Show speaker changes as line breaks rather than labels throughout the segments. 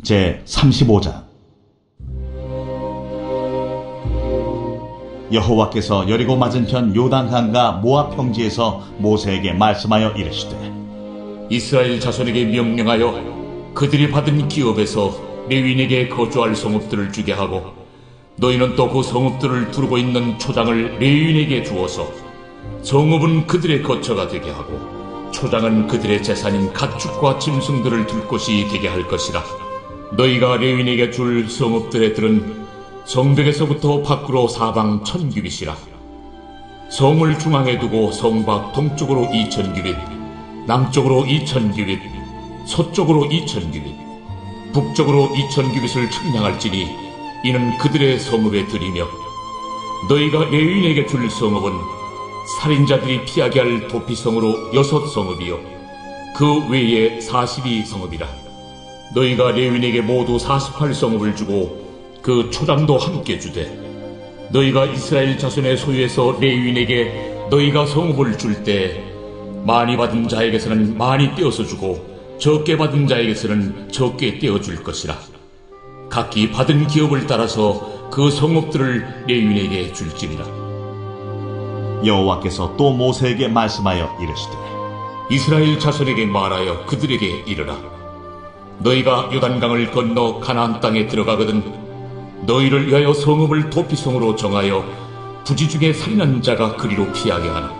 제 35장. 여호와께서 여리고 맞은편 요단강과 모압 평지에서 모세에게 말씀하여 이르시되,
이스라엘 자손에게 명령하여 그들이 받은 기업에서 레위인에게 거주할 성읍들을 주게 하고, 너희는 또 그 성읍들을 두르고 있는 초장을 레위인에게 주어서 성읍은 그들의 거처가 되게 하고 초장은 그들의 재산인 가축과 짐승들을 둘 곳이 되게 할 것이라. 너희가 레위인에게 줄 성읍들의 들은 성벽에서부터 밖으로 사방 1000규빗이라. 성을 중앙에 두고 성 밖 동쪽으로 2000규빗, 남쪽으로 2000규빗, 서쪽으로 2000규빗, 북쪽으로 2000규빗을 측량할지니 이는 그들의 성읍의 들이며, 너희가 레위인에게 줄 성읍은 살인자들이 피하게 할 도피성으로 6성읍이요 그 외에 42성읍이라. 너희가 레위인에게 모두 48성읍을 주고 그 초장도 함께 주되, 너희가 이스라엘 자손의 소유에서 레위인에게 너희가 성읍을 줄 때 많이 받은 자에게서는 많이 떼어서 주고 적게 받은 자에게서는 적게 떼어줄 것이라. 각기 받은 기업을 따라서 그 성읍들을 레위인에게 줄지니라.
여호와께서 또 모세에게 말씀하여 이르시되,
이스라엘 자손에게 말하여 그들에게 이르라. 너희가 요단강을 건너 가나안 땅에 들어가거든 너희를 위하여 성읍을 도피성으로 정하여 부지 중에 살인한 자가 그리로 피하게 하나.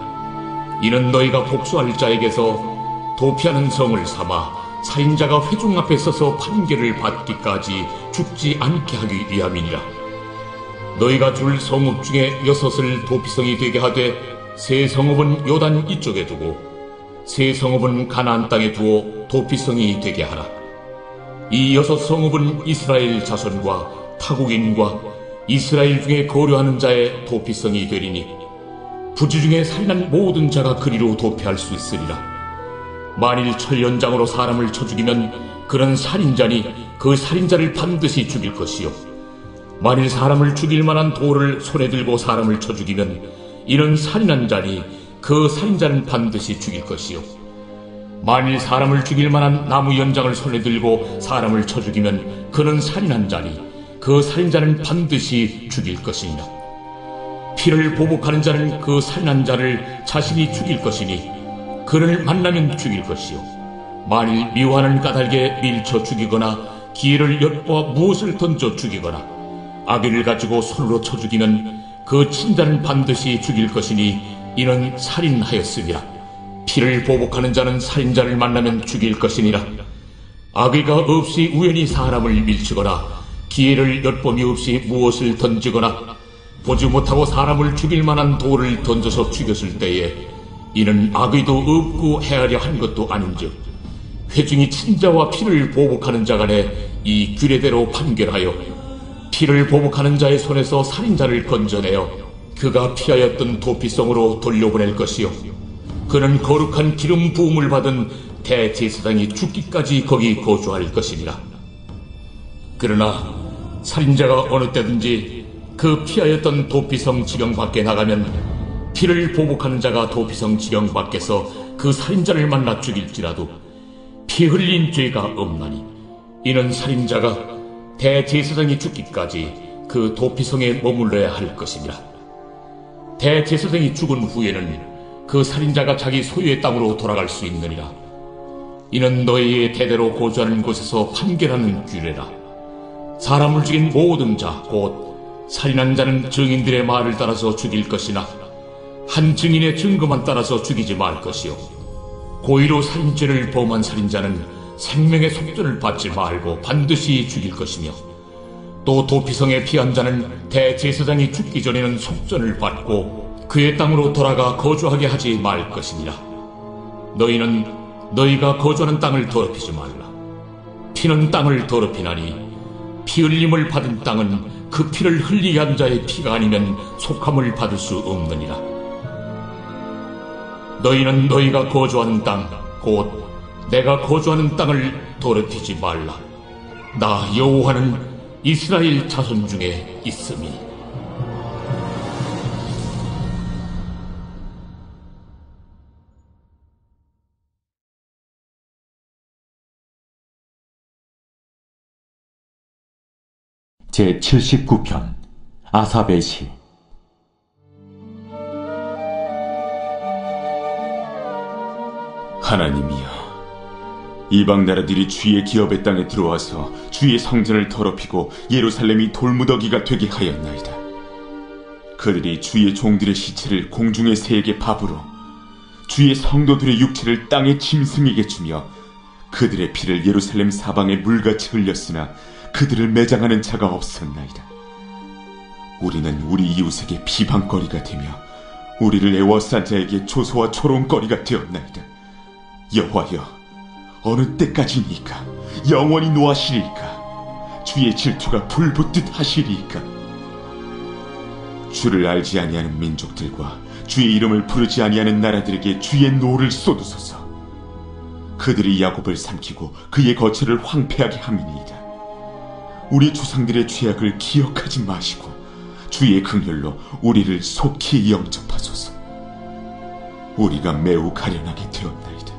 이는 너희가 복수할 자에게서 도피하는 성을 삼아 살인자가 회중 앞에 서서 판결을 받기까지 죽지 않게 하기 위함이니라. 너희가 줄 성읍 중에 6을 도피성이 되게 하되, 세 성읍은 요단 이쪽에 두고 세 성읍은 가나안 땅에 두어 도피성이 되게 하라. 이 6성읍은 이스라엘 자손과 타국인과 이스라엘 중에 거류하는 자의 도피성이 되리니, 부지 중에 살인한 모든 자가 그리로 도피할 수 있으리라. 만일 철연장으로 사람을 쳐 죽이면 그런 살인자니 그 살인자를 반드시 죽일 것이요, 만일 사람을 죽일 만한 돌을 손에 들고 사람을 쳐 죽이면 이는 살인한 자니 그 살인자는 반드시 죽일 것이요, 만일 사람을 죽일 만한 나무 연장을 손에 들고 사람을 쳐 죽이면 그는 살인한 자니 그 살인자는 반드시 죽일 것이니라. 피를 보복하는 자는 그 살인한 자를 자신이 죽일 것이니 그를 만나면 죽일 것이요, 만일 미워하는 까닭에 밀쳐 죽이거나 기회를 엿보아 무엇을 던져 죽이거나 악의를 가지고 손으로 쳐 죽이면 그 친자는 반드시 죽일 것이니 이는 살인하였음이라. 피를 보복하는 자는 살인자를 만나면 죽일 것이니라. 악의가 없이 우연히 사람을 밀치거나 기회를 엿봄이 없이 무엇을 던지거나 보지 못하고 사람을 죽일 만한 돌을 던져서 죽였을 때에 이는 악의도 없고 헤아려 한 것도 아닌즉, 회중이 친자와 피를 보복하는 자 간에 이 규례대로 판결하여 피를 보복하는 자의 손에서 살인자를 건져내어 그가 피하였던 도피성으로 돌려보낼 것이요, 그는 거룩한 기름 부음을 받은 대제사장이 죽기까지 거기 거주할 것이니라. 그러나 살인자가 어느 때든지 그 피하였던 도피성 지경 밖에 나가면 피를 보복하는 자가 도피성 지경 밖에서 그 살인자를 만나 죽일지라도 피 흘린 죄가 없나니, 이는 살인자가 대제사장이 죽기까지 그 도피성에 머물러야 할 것이니라. 대제사장이 죽은 후에는 그 살인자가 자기 소유의 땅으로 돌아갈 수 있느니라. 이는 너희의 대대로 거주하는 곳에서 판결하는 규례라. 사람을 죽인 모든 자 곧 살인한 자는 증인들의 말을 따라서 죽일 것이나 한 증인의 증거만 따라서 죽이지 말 것이요, 고의로 살인죄를 범한 살인자는 생명의 속전을 받지 말고 반드시 죽일 것이며, 또 도피성에 피한 자는 대제사장이 죽기 전에는 속전을 받고 그의 땅으로 돌아가 거주하게 하지 말 것이니라. 너희는 너희가 거주하는 땅을 더럽히지 말라. 피는 땅을 더럽히나니 피 흘림을 받은 땅은 그 피를 흘리게 한 자의 피가 아니면 속함을 받을 수 없느니라. 너희는 너희가 거주하는 땅 곧 내가 거주하는 땅을 더럽히지 말라. 나 여호와는 이스라엘 자손 중에 있음이.
제79편 아삽의 시.
하나님이여, 이방 나라들이 주의 기업의 땅에 들어와서 주의 성전을 더럽히고 예루살렘이 돌무더기가 되게 하였나이다. 그들이 주의 종들의 시체를 공중의 새에게 밥으로, 주의 성도들의 육체를 땅의 짐승에게 주며 그들의 피를 예루살렘 사방에 물같이 흘렸으나 그들을 매장하는 자가 없었나이다. 우리는 우리 이웃에게 비방거리가 되며 우리를 애워싼 자에게 조소와 조롱거리가 되었나이다. 여호와여, 어느 때까지니까? 영원히 노하시리이까? 주의 질투가 불붙듯 하시리이까? 주를 알지 아니하는 민족들과 주의 이름을 부르지 아니하는 나라들에게 주의 노를 쏟으소서. 그들이 야곱을 삼키고 그의 거처를 황폐하게 함이니이다. 우리 조상들의 죄악을 기억하지 마시고 주의 긍휼로 우리를 속히 영접하소서. 우리가 매우 가련하게 되었나이다.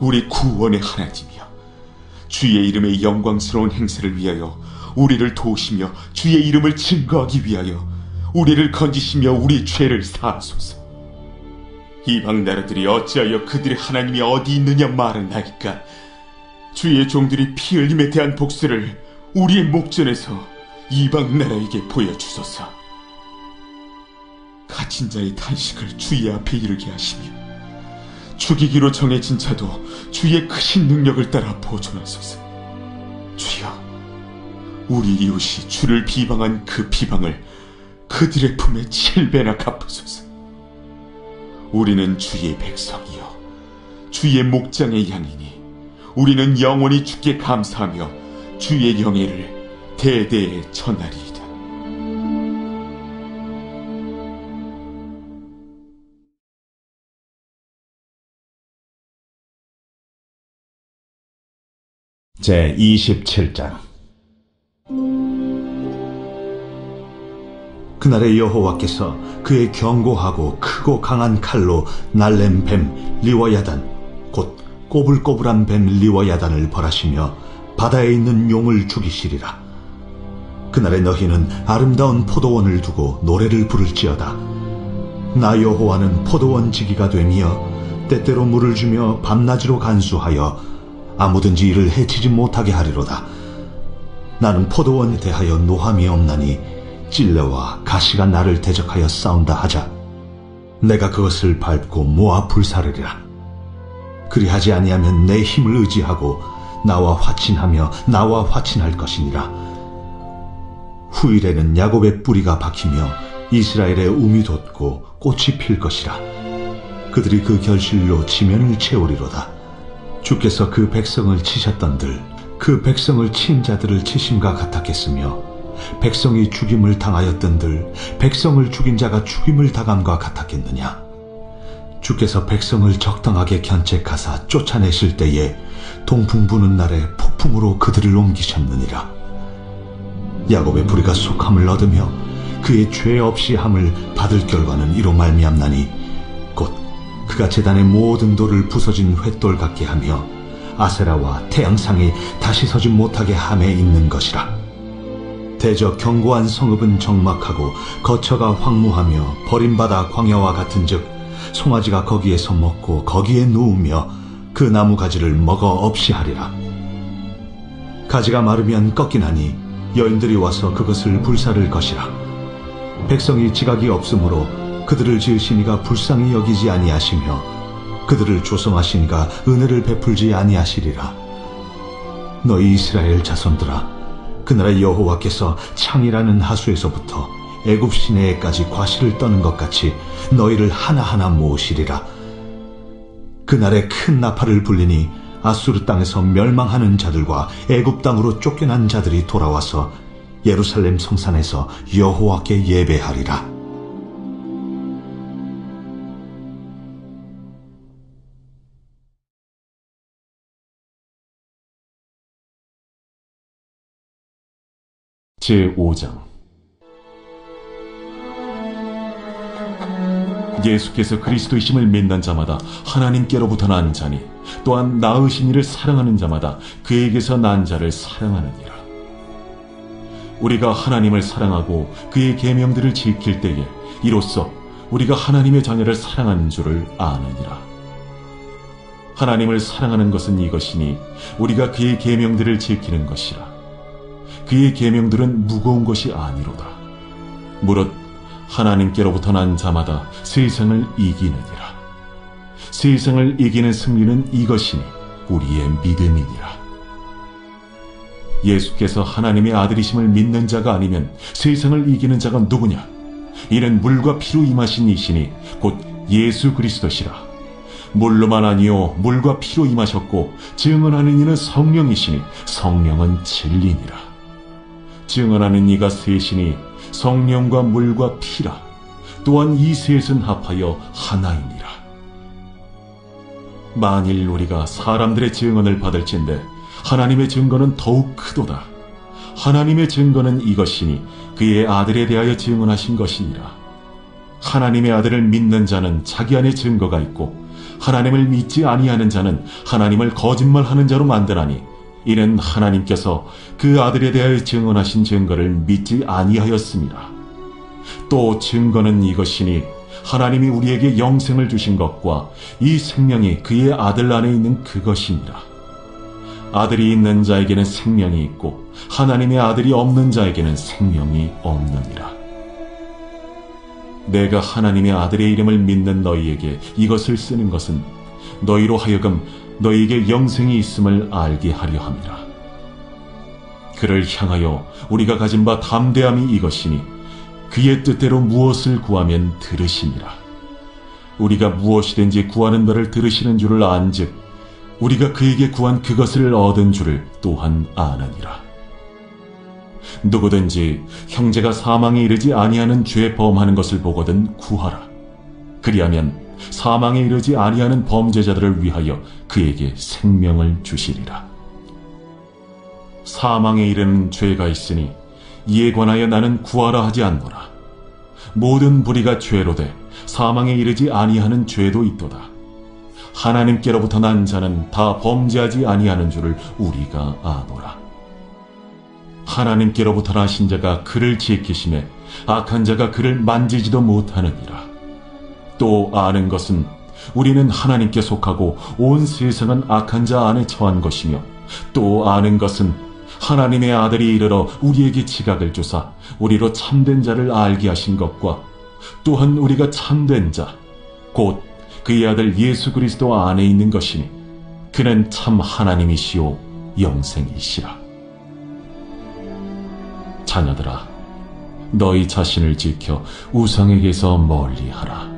우리 구원의 하나님이여, 주의 이름의 영광스러운 행세를 위하여 우리를 도우시며 주의 이름을 증거하기 위하여 우리를 건지시며 우리 죄를 사하소서. 이방 나라들이 어찌하여 그들의 하나님이 어디 있느냐 말하나이까? 주의 종들이 피 흘림에 대한 복수를 우리의 목전에서 이방 나라에게 보여주소서. 갇힌 자의 탄식을 주의 앞에 이르게 하시며 죽이기로 정해진 자도 주의 크신 능력을 따라 보존하소서. 주여, 우리 이웃이 주를 비방한 그 비방을 그들의 품에 7배나 갚으소서. 우리는 주의 백성이요 주의 목장의 양이니 우리는 영원히 주께 감사하며 주의 영예를 대대에 전하리이다.
제27장. 그날에 여호와께서 그의 견고하고 크고 강한 칼로 날렘 뱀 리워야단, 곧 꼬불꼬불한 뱀 리워야단을 벌하시며 바다에 있는 용을 죽이시리라. 그날에 너희는 아름다운 포도원을 두고 노래를 부를지어다. 나 여호와는 포도원 지기가 되며 때때로 물을 주며 밤낮으로 간수하여 아무든지 이를 해치지 못하게 하리로다. 나는 포도원에 대하여 노함이 없나니 찔레와 가시가 나를 대적하여 싸운다 하자 내가 그것을 밟고 모아 불사르리라. 그리하지 아니하면 내 힘을 의지하고 나와 화친하며 나와 화친할 것이니라. 후일에는 야곱의 뿌리가 박히며 이스라엘의 움이 돋고 꽃이 필 것이라. 그들이 그 결실로 지면을 채우리로다. 주께서 그 백성을 치셨던들 그 백성을 친 자들을 치심과 같았겠으며 백성이 죽임을 당하였던들 백성을 죽인 자가 죽임을 당함과 같았겠느냐. 주께서 백성을 적당하게 견책하사 쫓아내실 때에 동풍 부는 날에 폭풍으로 그들을 옮기셨느니라. 야곱의 부리가 속함을 얻으며 그의 죄 없이 함을 받을 결과는 이로 말미암나니 곧 그가 제단의 모든 돌을 부서진 횃돌 같게 하며 아세라와 태양상이 다시 서지 못하게 함에 있는 것이라. 대저 견고한 성읍은 적막하고 거처가 황무하며 버림받아 광야와 같은즉 송아지가 거기에서 먹고 거기에 누우며 그 나무 가지를 먹어 없이 하리라. 가지가 마르면 꺾이나니 여인들이 와서 그것을 불사를 것이라. 백성이 지각이 없으므로 그들을 지으시니가 불쌍히 여기지 아니하시며 그들을 조성하시니가 은혜를 베풀지 아니하시리라. 너희 이스라엘 자손들아, 그나라 여호와께서 창이라는 하수에서부터 애굽 시내에까지 과실을 떠는 것 같이 너희를 하나하나 모으시리라. 그날에 큰 나팔을 불리니 아수르 땅에서 멸망하는 자들과 애굽 땅으로 쫓겨난 자들이 돌아와서 예루살렘 성산에서 여호와께 예배하리라.
제5장.
예수께서 그리스도이심을 믿는 자마다 하나님께로부터 난 자니 또한 낳으신 이를 사랑하는 자마다 그에게서 난 자를 사랑하느니라. 우리가 하나님을 사랑하고 그의 계명들을 지킬 때에 이로써 우리가 하나님의 자녀를 사랑하는 줄을 아느니라. 하나님을 사랑하는 것은 이것이니 우리가 그의 계명들을 지키는 것이라. 그의 계명들은 무거운 것이 아니로다. 무릇 하나님께로부터 난 자마다 세상을 이기느니라. 세상을 이기는 승리는 이것이니 우리의 믿음이니라. 예수께서 하나님의 아들이심을 믿는 자가 아니면 세상을 이기는 자가 누구냐? 이는 물과 피로 임하신 이시니 곧 예수 그리스도시라. 물로만 아니요 물과 피로 임하셨고 증언하는 이는 성령이시니 성령은 진리니라. 증언하는 이가 셋이니 성령과 물과 피라. 또한 이 셋은 합하여 하나이니라. 만일 우리가 사람들의 증언을 받을진대 하나님의 증거는 더욱 크도다. 하나님의 증거는 이것이니 그의 아들에 대하여 증언하신 것이니라. 하나님의 아들을 믿는 자는 자기 안에 증거가 있고 하나님을 믿지 아니하는 자는 하나님을 거짓말하는 자로 만드나니 이는 하나님께서 그 아들에 대하여 증언하신 증거를 믿지 아니하였습니다. 또 증거는 이것이니 하나님이 우리에게 영생을 주신 것과 이 생명이 그의 아들 안에 있는 그것이니라. 아들이 있는 자에게는 생명이 있고 하나님의 아들이 없는 자에게는 생명이 없느니라. 내가 하나님의 아들의 이름을 믿는 너희에게 이것을 쓰는 것은 너희로 하여금 너희에게 영생이 있음을 알게 하려 함이라. 그를 향하여 우리가 가진 바 담대함이 이것이니 그의 뜻대로 무엇을 구하면 들으시니라. 우리가 무엇이든지 구하는 바를 들으시는 줄을 안즉 우리가 그에게 구한 그것을 얻은 줄을 또한 아느니라. 누구든지 형제가 사망에 이르지 아니하는 죄 범하는 것을 보거든 구하라. 그리하면 사망에 이르지 아니하는 범죄자들을 위하여 그에게 생명을 주시리라. 사망에 이르는 죄가 있으니 이에 관하여 나는 구하라 하지 않노라. 모든 불의가 죄로되 사망에 이르지 아니하는 죄도 있도다. 하나님께로부터 난 자는 다 범죄하지 아니하는 줄을 우리가 아노라. 하나님께로부터 나신 자가 그를 지키심에 악한 자가 그를 만지지도 못하느니라. 또 아는 것은 우리는 하나님께 속하고 온 세상은 악한 자 안에 처한 것이며 또 아는 것은 하나님의 아들이 이르러 우리에게 지각을 주사 우리로 참된 자를 알게 하신 것과 또한 우리가 참된 자 곧 그의 아들 예수 그리스도 안에 있는 것이니 그는 참 하나님이시오 영생이시라. 자녀들아, 너희 자신을 지켜 우상에게서 멀리하라.